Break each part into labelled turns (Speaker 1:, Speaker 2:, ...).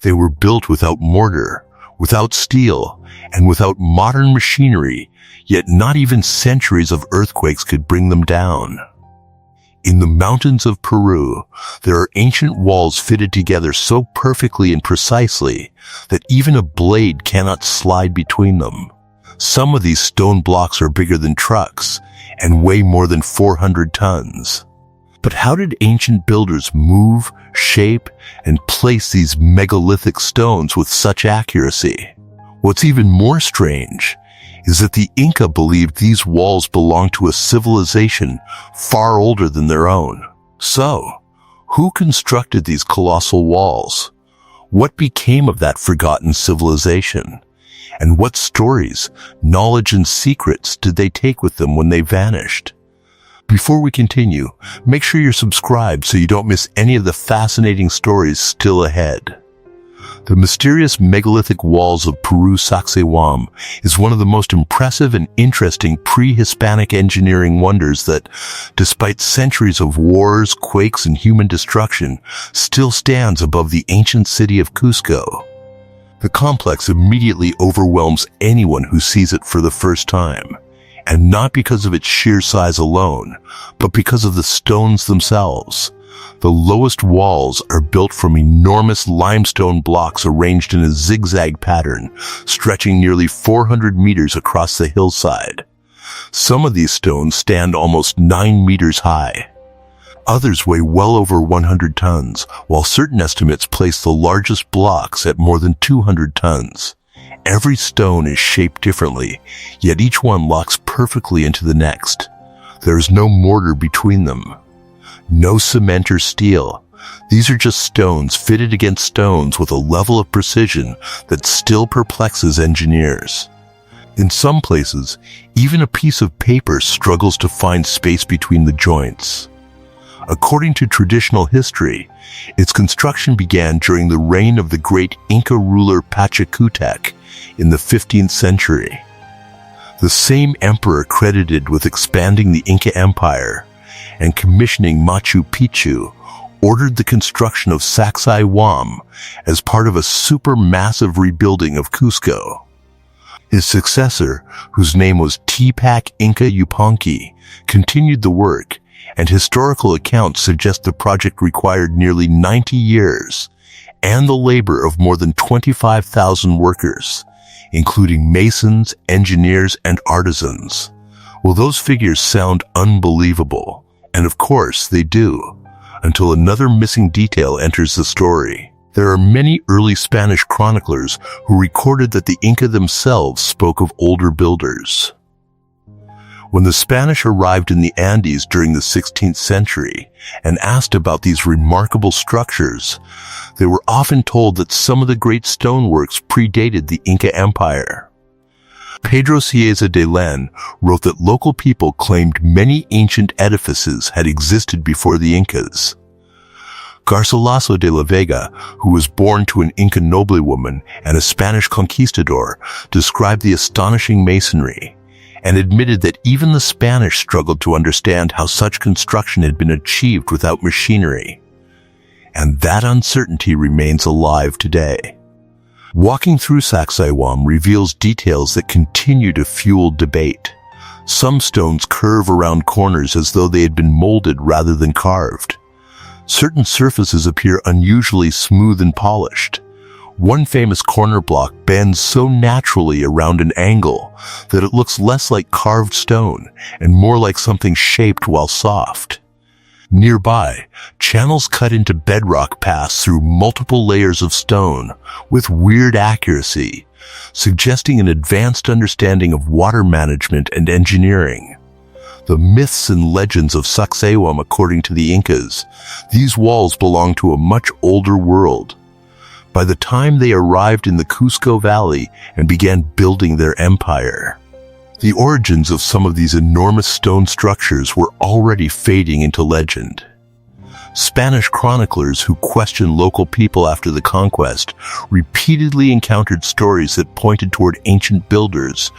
Speaker 1: They were built without mortar, without steel, and without modern machinery, yet not even centuries of earthquakes could bring them down. In the mountains of Peru, there are ancient walls fitted together so perfectly and precisely that even a blade cannot slide between them. Some of these stone blocks are bigger than trucks and weigh more than 400 tons. But how did ancient builders move, shape, and place these megalithic stones with such accuracy? What's even more strange is that the Inca believed these walls belonged to a civilization far older than their own. So, who constructed these colossal walls? What became of that forgotten civilization? And what stories, knowledge, and secrets did they take with them when they vanished? Before we continue, make sure you're subscribed so you don't miss any of the fascinating stories still ahead. The mysterious megalithic walls of Peru Sacsayhuamán is one of the most impressive and interesting pre-Hispanic engineering wonders that, despite centuries of wars, quakes, and human destruction, still stands above the ancient city of Cusco. The complex immediately overwhelms anyone who sees it for the first time, and not because of its sheer size alone, but because of the stones themselves. The lowest walls are built from enormous limestone blocks arranged in a zigzag pattern, stretching nearly 400 meters across the hillside. Some of these stones stand almost 9 meters high. Others weigh well over 100 tons, while certain estimates place the largest blocks at more than 200 tons. Every stone is shaped differently, yet each one locks perfectly into the next. There is no mortar between them. No cement or steel. These are just stones fitted against stones with a level of precision that still perplexes engineers. In some places, even a piece of paper struggles to find space between the joints. According to traditional history, its construction began during the reign of the great Inca ruler Pachacutec in the 15th century. The same emperor credited with expanding the Inca Empire and commissioning Machu Picchu ordered the construction of Sacsayhuamán as part of a supermassive rebuilding of Cusco. His successor, whose name was Tupac Inca Yupanqui, continued the work, and historical accounts suggest the project required nearly 90 years and the labor of more than 25,000 workers, including masons, engineers, and artisans. Well, those figures sound unbelievable. And of course they do, until another missing detail enters the story. There are many early Spanish chroniclers who recorded that the Inca themselves spoke of older builders. When the Spanish arrived in the Andes during the 16th century and asked about these remarkable structures, they were often told that some of the great stoneworks predated the Inca Empire. Pedro Cieza de Len wrote that local people claimed many ancient edifices had existed before the Incas. Garcilaso de la Vega, who was born to an Inca noblewoman and a Spanish conquistador, described the astonishing masonry and admitted that even the Spanish struggled to understand how such construction had been achieved without machinery. And that uncertainty remains alive today. Walking through Sacsayhuamán reveals details that continue to fuel debate. Some stones curve around corners as though they had been molded rather than carved. Certain surfaces appear unusually smooth and polished. One famous corner block bends so naturally around an angle that it looks less like carved stone and more like something shaped while soft. Nearby, channels cut into bedrock pass through multiple layers of stone with weird accuracy, suggesting an advanced understanding of water management and engineering. The myths and legends of Sacsayhuamán, according to the Incas, these walls belong to a much older world. By the time they arrived in the Cusco Valley and began building their empire, the origins of some of these enormous stone structures were already fading into legend. Spanish chroniclers who questioned local people after the conquest repeatedly encountered stories that pointed toward ancient builders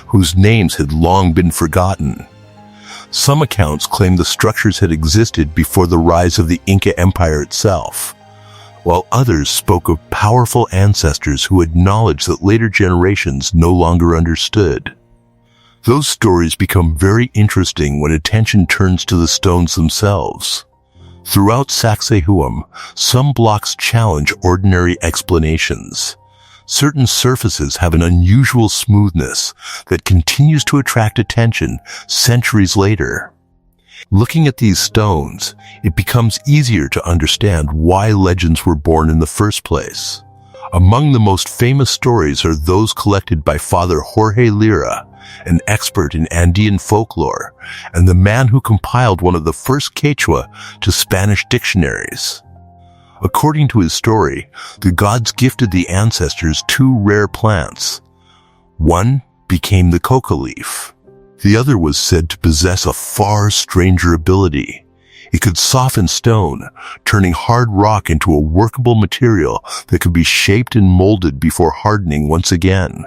Speaker 1: whose names had long been forgotten. Some accounts claim the structures had existed before the rise of the Inca Empire itself. while others spoke of powerful ancestors who had knowledge that later generations no longer understood. Those stories become very interesting when attention turns to the stones themselves. Throughout Sacsayhuamán, some blocks challenge ordinary explanations. Certain surfaces have an unusual smoothness that continues to attract attention centuries later. Looking at these stones, it becomes easier to understand why legends were born in the first place. Among the most famous stories are those collected by Father Jorge Lira, an expert in Andean folklore, and the man who compiled one of the first Quechua to Spanish dictionaries. According to his story, the gods gifted the ancestors two rare plants. One became the coca leaf. The other was said to possess a far stranger ability. It could soften stone, turning hard rock into a workable material that could be shaped and molded before hardening once again.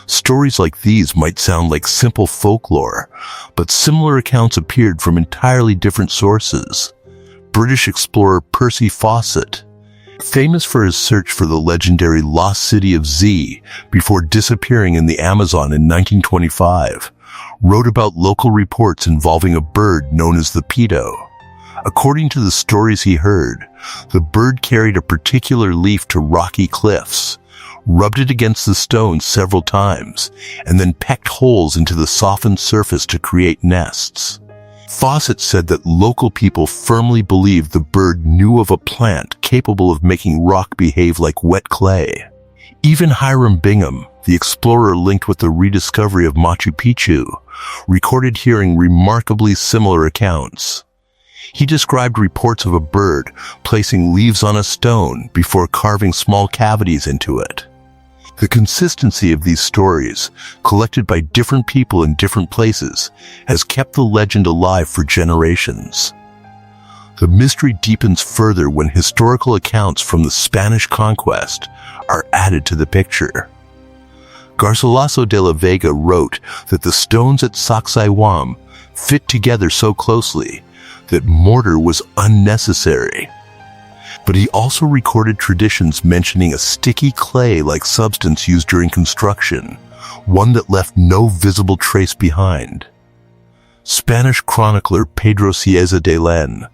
Speaker 1: Stories like these might sound like simple folklore, but similar accounts appeared from entirely different sources. British explorer Percy Fawcett, famous for his search for the legendary lost city of Z before disappearing in the Amazon in 1925, wrote about local reports involving a bird known as the pedo. According to the stories he heard, the bird carried a particular leaf to rocky cliffs, rubbed it against the stone several times, and then pecked holes into the softened surface to create nests. Fawcett said that local people firmly believed the bird knew of a plant capable of making rock behave like wet clay. Even Hiram Bingham, the explorer linked with the rediscovery of Machu Picchu, recorded hearing remarkably similar accounts. He described reports of a bird placing leaves on a stone before carving small cavities into it. The consistency of these stories, collected by different people in different places, has kept the legend alive for generations. The mystery deepens further when historical accounts from the Spanish conquest are added to the picture. Garcilaso de la Vega wrote that the stones at Sacsayhuamán fit together so closely that mortar was unnecessary. But he also recorded traditions mentioning a sticky clay-like substance used during construction, one that left no visible trace behind. Spanish chronicler Pedro Cieza de Len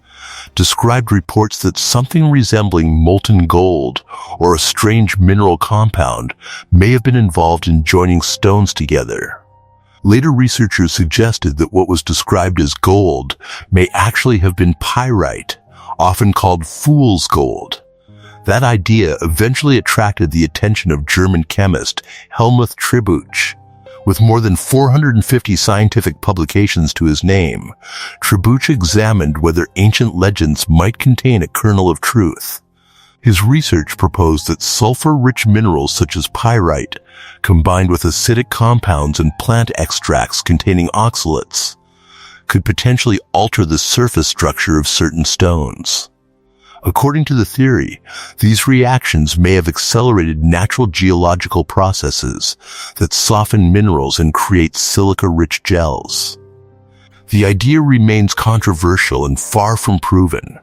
Speaker 1: described reports that something resembling molten gold or a strange mineral compound may have been involved in joining stones together. Later researchers suggested that what was described as gold may actually have been pyrite, often called fool's gold. That idea eventually attracted the attention of German chemist Helmuth Tribouch. With more than 450 scientific publications to his name, Tribouch examined whether ancient legends might contain a kernel of truth. His research proposed that sulfur-rich minerals such as pyrite, combined with acidic compounds and plant extracts containing oxalates, could potentially alter the surface structure of certain stones. According to the theory, these reactions may have accelerated natural geological processes that soften minerals and create silica-rich gels. The idea remains controversial and far from proven,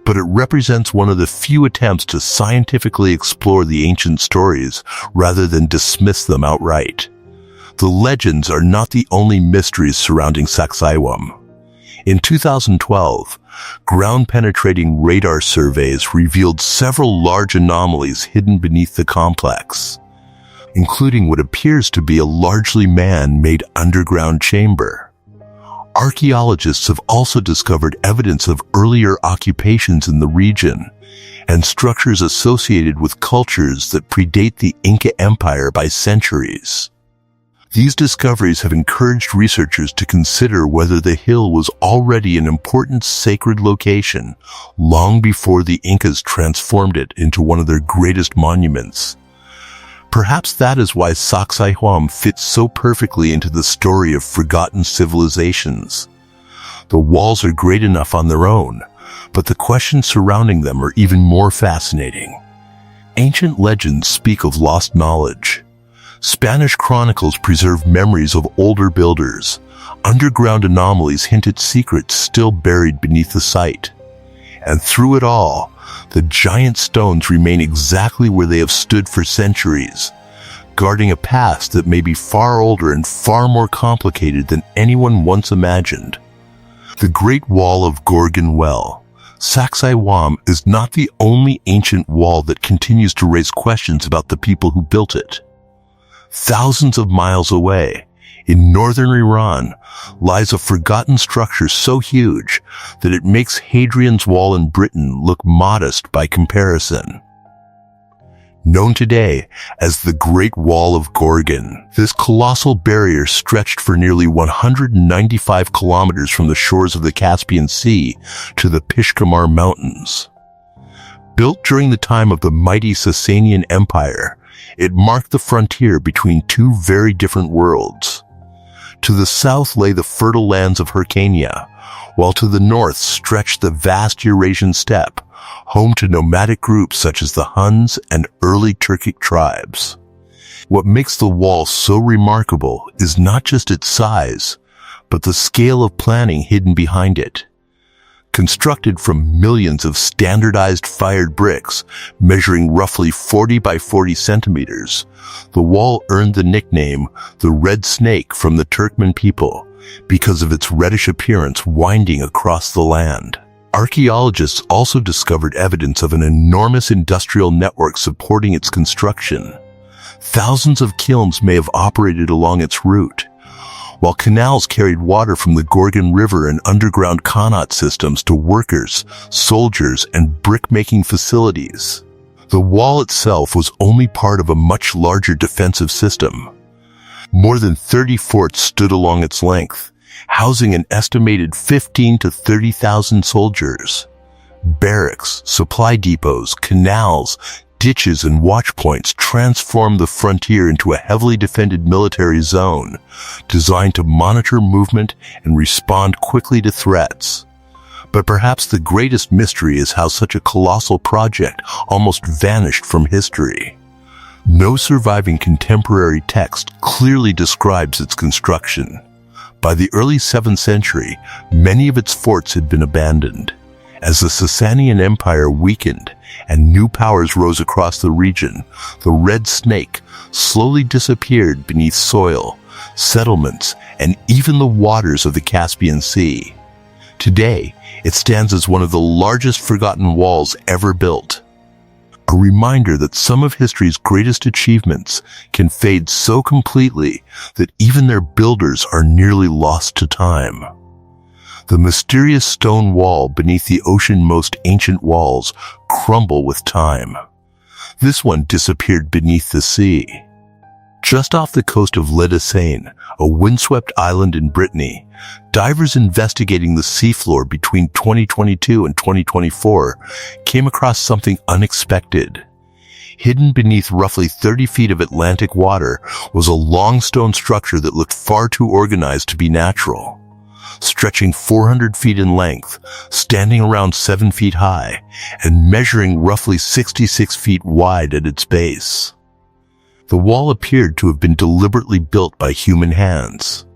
Speaker 1: but it represents one of the few attempts to scientifically explore the ancient stories rather than dismiss them outright. The legends are not the only mysteries surrounding Sacsayhuamán. In 2012, ground-penetrating radar surveys revealed several large anomalies hidden beneath the complex, including what appears to be a largely man-made underground chamber. Archaeologists have also discovered evidence of earlier occupations in the region and structures associated with cultures that predate the Inca Empire by centuries. These discoveries have encouraged researchers to consider whether the hill was already an important sacred location long before the Incas transformed it into one of their greatest monuments. Perhaps that is why Sacsayhuamán fits so perfectly into the story of forgotten civilizations. The walls are great enough on their own, but the questions surrounding them are even more fascinating. Ancient legends speak of lost knowledge. Spanish chronicles preserve memories of older builders. Underground anomalies hint at secrets still buried beneath the site. And through it all, the giant stones remain exactly where they have stood for centuries, guarding a past that may be far older and far more complicated than anyone once imagined. The Great Wall of Gorgan well, Sacsayhuamán, is not the only ancient wall that continues to raise questions about the people who built it. Thousands of miles away, in northern Iran, lies a forgotten structure so huge that it makes Hadrian's Wall in Britain look modest by comparison. Known today as the Great Wall of Gorgan, this colossal barrier stretched for nearly 195 kilometers from the shores of the Caspian Sea to the Pishkamar Mountains. Built during the time of the mighty Sasanian Empire, it marked the frontier between two very different worlds. To the south lay the fertile lands of Hyrcania, while to the north stretched the vast Eurasian steppe, home to nomadic groups such as the Huns and early Turkic tribes. What makes the wall so remarkable is not just its size, but the scale of planning hidden behind it. Constructed from millions of standardized fired bricks measuring roughly 40 by 40 centimeters, the wall earned the nickname the Red Snake from the Turkmen people because of its reddish appearance winding across the land. Archaeologists also discovered evidence of an enormous industrial network supporting its construction. Thousands of kilns may have operated along its route, while canals carried water from the Gorgan River and underground qanat systems to workers, soldiers, and brick-making facilities. The wall itself was only part of a much larger defensive system. More than 30 forts stood along its length, housing an estimated 15 to 30,000 soldiers. Barracks, supply depots, canals, ditches, and watchpoints transformed the frontier into a heavily defended military zone, designed to monitor movement and respond quickly to threats. But perhaps the greatest mystery is how such a colossal project almost vanished from history. No surviving contemporary text clearly describes its construction. By the early 7th century, many of its forts had been abandoned. As the Sasanian Empire weakened and new powers rose across the region, the Red Snake slowly disappeared beneath soil, settlements, and even the waters of the Caspian Sea. Today, it stands as one of the largest forgotten walls ever built. A reminder that some of history's greatest achievements can fade so completely that even their builders are nearly lost to time. The mysterious stone wall beneath the ocean's most ancient walls crumble with time. This one disappeared beneath the sea. Just off the coast of Le Dessène, a windswept island in Brittany, divers investigating the seafloor between 2022 and 2024 came across something unexpected. Hidden beneath roughly 30 feet of Atlantic water was a long stone structure that looked far too organized to be natural. Stretching 400 feet in length, standing around 7 feet high, and measuring roughly 66 feet wide at its base. The wall appeared to have been deliberately built by human hands.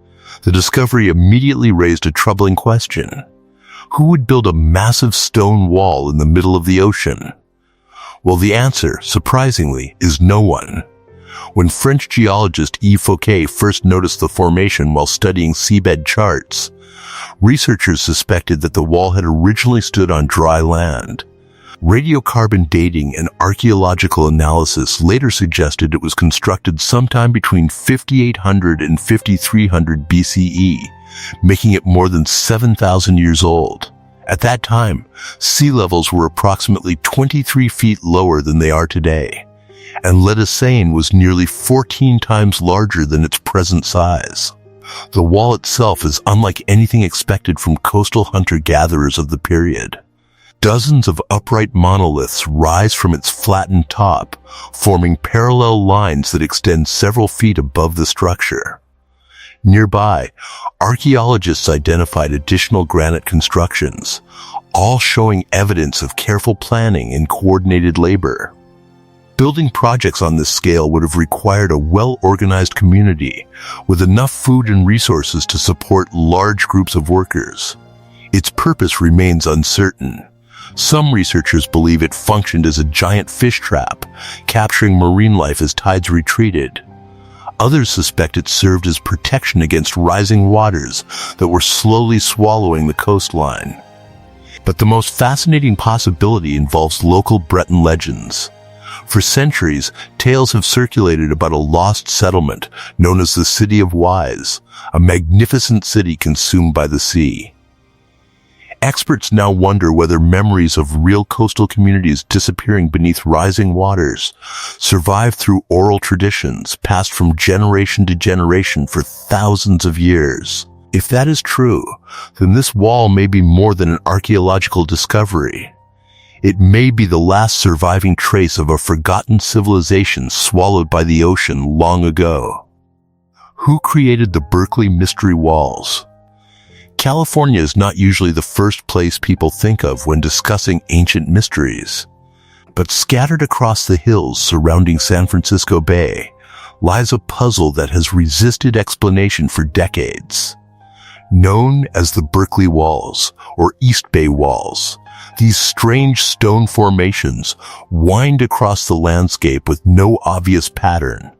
Speaker 1: The discovery immediately raised a troubling question. Who would build a massive stone wall in the middle of the ocean? Well, the answer, surprisingly, is no one. When French geologist Yves Fouquet first noticed the formation while studying seabed charts, researchers suspected that the wall had originally stood on dry land. Radiocarbon dating and archaeological analysis later suggested it was constructed sometime between 5800 and 5300 BCE, making it more than 7,000 years old. At that time, sea levels were approximately 23 feet lower than they are today, and Le Dessène was nearly 14 times larger than its present size. The wall itself is unlike anything expected from coastal hunter-gatherers of the period. Dozens of upright monoliths rise from its flattened top, forming parallel lines that extend several feet above the structure. Nearby, archaeologists identified additional granite constructions, all showing evidence of careful planning and coordinated labor. Building projects on this scale would have required a well-organized community with enough food and resources to support large groups of workers. Its purpose remains uncertain, Some researchers believe it functioned as a giant fish trap, capturing marine life as tides retreated. Others suspect it served as protection against rising waters that were slowly swallowing the coastline. But the most fascinating possibility involves local Breton legends. For centuries, tales have circulated about a lost settlement known as the City of Wise, a magnificent city consumed by the sea. Experts now wonder whether memories of real coastal communities disappearing beneath rising waters survive through oral traditions passed from generation to generation for thousands of years. If that is true, then this wall may be more than an archaeological discovery. It may be the last surviving trace of a forgotten civilization swallowed by the ocean long ago. Who created the Berkeley Mystery Walls? California is not usually the first place people think of when discussing ancient mysteries. But scattered across the hills surrounding San Francisco Bay lies a puzzle that has resisted explanation for decades. Known as the Berkeley Walls, or East Bay Walls, these strange stone formations wind across the landscape with no obvious pattern.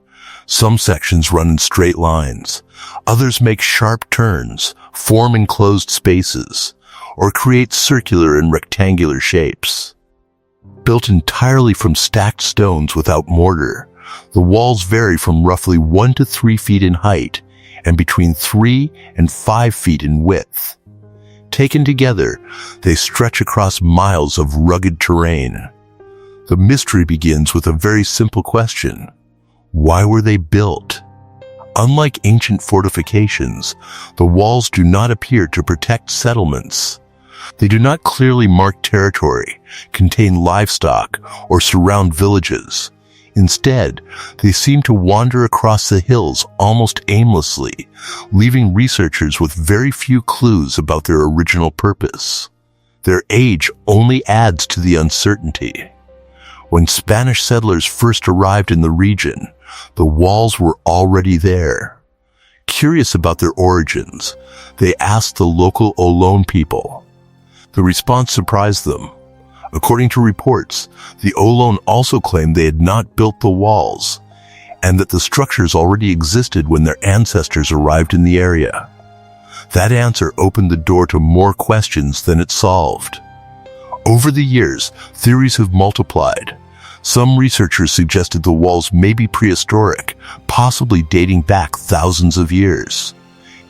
Speaker 1: Some sections run in straight lines, others make sharp turns, form enclosed spaces, or create circular and rectangular shapes. Built entirely from stacked stones without mortar, the walls vary from roughly 1 to 3 feet in height and between 3 and 5 feet in width. Taken together, they stretch across miles of rugged terrain. The mystery begins with a very simple question. Why were they built? Unlike ancient fortifications, the walls do not appear to protect settlements. They do not clearly mark territory, contain livestock, or surround villages. Instead, they seem to wander across the hills almost aimlessly, leaving researchers with very few clues about their original purpose. Their age only adds to the uncertainty. When Spanish settlers first arrived in the region, the walls were already there. Curious about their origins, they asked the local Olón people. The response surprised them. According to reports, the Olón also claimed they had not built the walls, and that the structures already existed when their ancestors arrived in the area. That answer opened the door to more questions than it solved. Over the years, theories have multiplied. Some researchers suggested the walls may be prehistoric, possibly dating back thousands of years.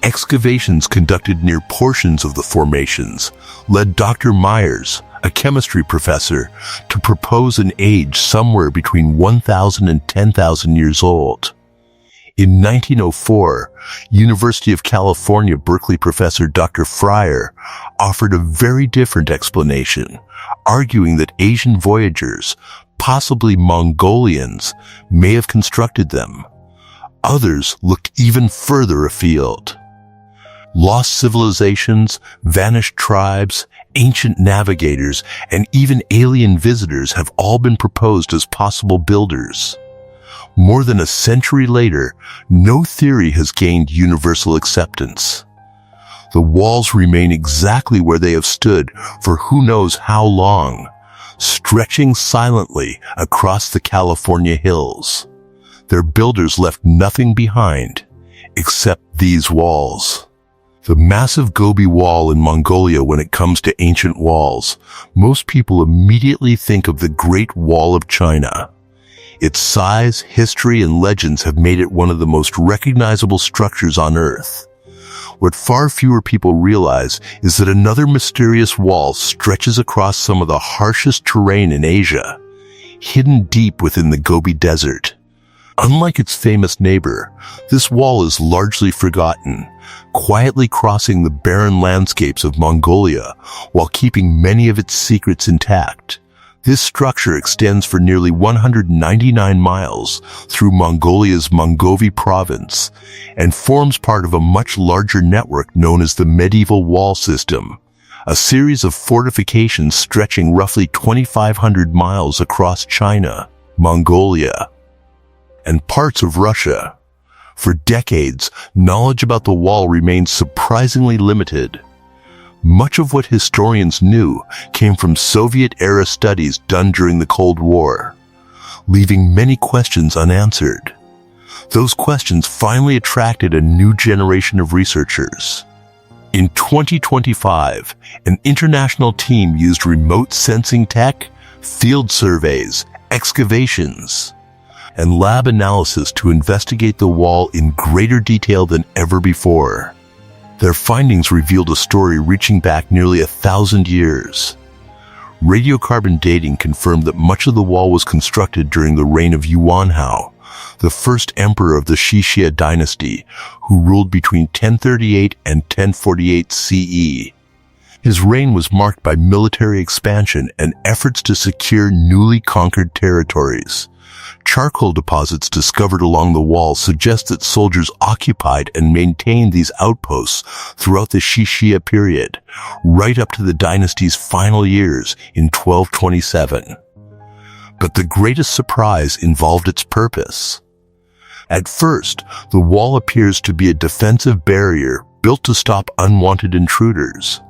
Speaker 1: Excavations conducted near portions of the formations led Dr. Myers, a chemistry professor, to propose an age somewhere between 1,000 and 10,000 years old. In 1904, University of California, Berkeley professor Dr. Fryer offered a very different explanation, arguing that Asian voyagers, possibly Mongolians, may have constructed them. Others looked even further afield. Lost civilizations, vanished tribes, ancient navigators, and even alien visitors have all been proposed as possible builders. More than a century later, no theory has gained universal acceptance. The walls remain exactly where they have stood for who knows how long, stretching silently across the California hills. Their builders left nothing behind except these walls. The massive Gobi Wall in Mongolia. When it comes to ancient walls, most people immediately think of the Great Wall of China. Its size, history, and legends have made it one of the most recognizable structures on Earth. What far fewer people realize is that another mysterious wall stretches across some of the harshest terrain in Asia, hidden deep within the Gobi Desert. Unlike its famous neighbor, this wall is largely forgotten, quietly crossing the barren landscapes of Mongolia while keeping many of its secrets intact. This structure extends for nearly 199 miles through Mongolia's Mongovi province and forms part of a much larger network known as the Medieval Wall System, a series of fortifications stretching roughly 2,500 miles across China, Mongolia, and parts of Russia. For decades, knowledge about the wall remained surprisingly limited. Much of what historians knew came from Soviet-era studies done during the Cold War, leaving many questions unanswered. Those questions finally attracted a new generation of researchers. In 2025, an international team used remote sensing tech, field surveys, excavations, and lab analysis to investigate the wall in greater detail than ever before. Their findings revealed a story reaching back nearly 1,000 years. Radiocarbon dating confirmed that much of the wall was constructed during the reign of Yuan, the first emperor of the Xixia dynasty, who ruled between 1038 and 1048 CE. His reign was marked by military expansion and efforts to secure newly conquered territories. Charcoal deposits discovered along the wall suggest that soldiers occupied and maintained these outposts throughout the Xixia period, right up to the dynasty's final years in 1227. But the greatest surprise involved its purpose. At first, the wall appears to be a defensive barrier built to stop unwanted intruders.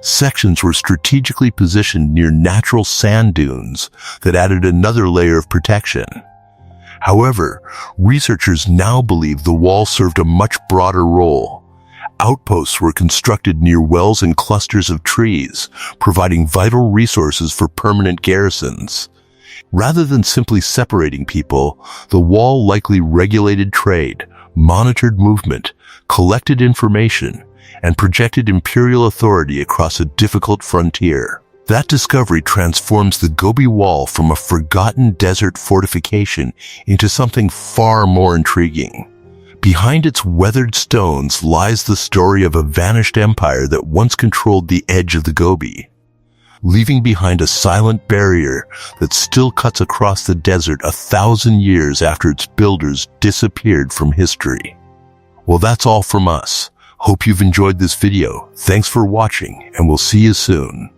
Speaker 1: Sections were strategically positioned near natural sand dunes that added another layer of protection. However, researchers now believe the wall served a much broader role. Outposts were constructed near wells and clusters of trees, providing vital resources for permanent garrisons. Rather than simply separating people, the wall likely regulated trade, monitored movement, collected information, and projected imperial authority across a difficult frontier. That discovery transforms the Gobi Wall from a forgotten desert fortification into something far more intriguing. Behind its weathered stones lies the story of a vanished empire that once controlled the edge of the Gobi, leaving behind a silent barrier that still cuts across the desert 1,000 years after its builders disappeared from history. Well, that's all from us. Hope you've enjoyed this video. Thanks for watching, and we'll see you soon.